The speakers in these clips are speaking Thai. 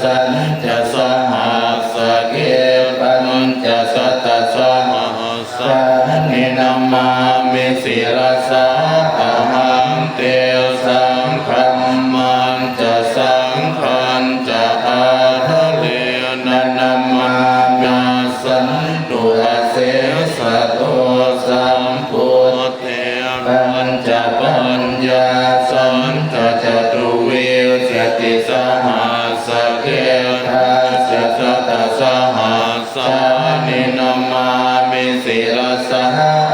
สัญจะสหัสเกปัญจะสัตตะสหัสสานินามามิศิรสาอะหังเตสังฆัมมันจะสังฆันจะอาทะเลนะนามามิสันตุอาเสสะโตสัมพุทเทปัญจะปัญญาสันจะจตุวิสติสหัสเกทัสสะสัตตะสหัสสานินามามิศิรสา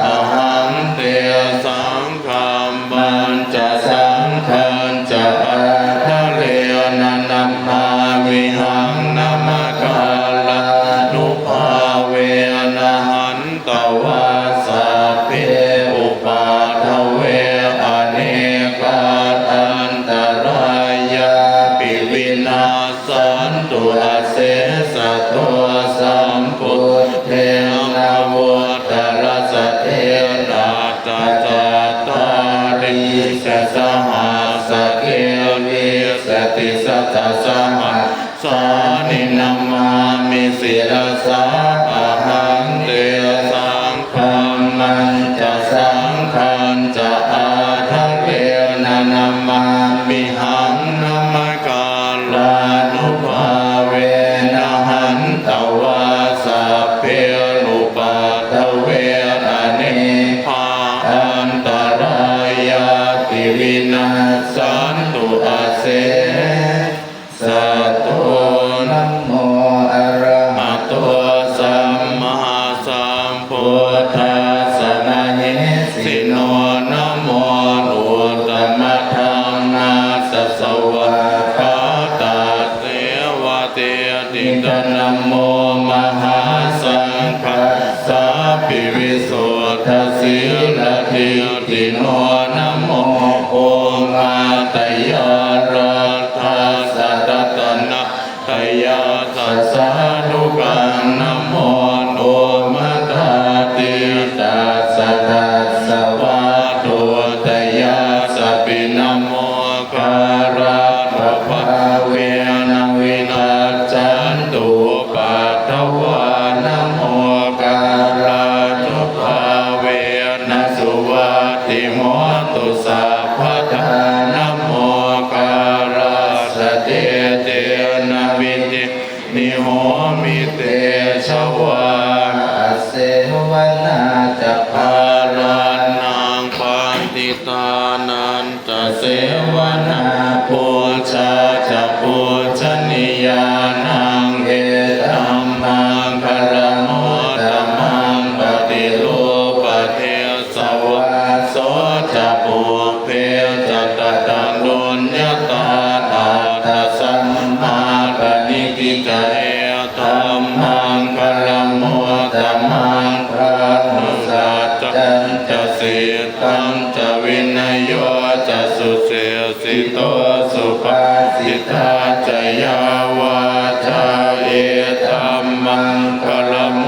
อะหังเตสังฆัมมันจะสังฆันจะอาทะเลนะนัมมามิหังนัมกาลานุภาเวนะหันตวาสัพเพอุปาทเวอเนกาอันตรายาปิวินาสันตุอาเสสะโตสัมพุทเทนะวุตรสะเทนะตัสสะตาริสสหัสเกวิสติสัตตะสหัสสานินามามิศิรสาอะหังเตสังฆัมมันจะสังฆันจะอาทังเวนะนามามิหังนัมกาลานุภาเวนะหันตวาสัพเพลุปาทเวอเนภาอันตรายาติวินาสันตุอาเสสัตโตนะโมอะระหะโตสัมมาสัมพุทธัสสะนะเฮสิโนนะโมนุตตมะธัมมาสัสสวะคาตาเทวะเตติตนะโมมหาสังฆัสสะปิวิสุทธัสสิลทิติโนนะโมโอมาตยารัตถัสสะตตนะทยาสัสสะทุกังนะโมโนมัตติตัสสะตัสสะวะโตทยาสัพพินะโมการะภะภะเวนะวินาจันตุปัตถวานะโมการะทุภาเวนะสุวัตติโมตุสัพพะทานะโมการะสะเตเตนะวิตินิโหมิเตชวาเสวนาจะภารานังปันติตานันจะเสวนาปูชาจะปูชนียานังเอตัมมังคารโมตัมมังปฏิโลปเทสวะโสจะปูเพจะตะตังดุลยตานาทัสสัมมาปณิทิจเอธัมมังคารโมตัมมังพระนุสัจจันจะสิตังจะวินัยโยจะสุเสสิโตสุภาสิทาจยาวาจาเอธัมมังคารโม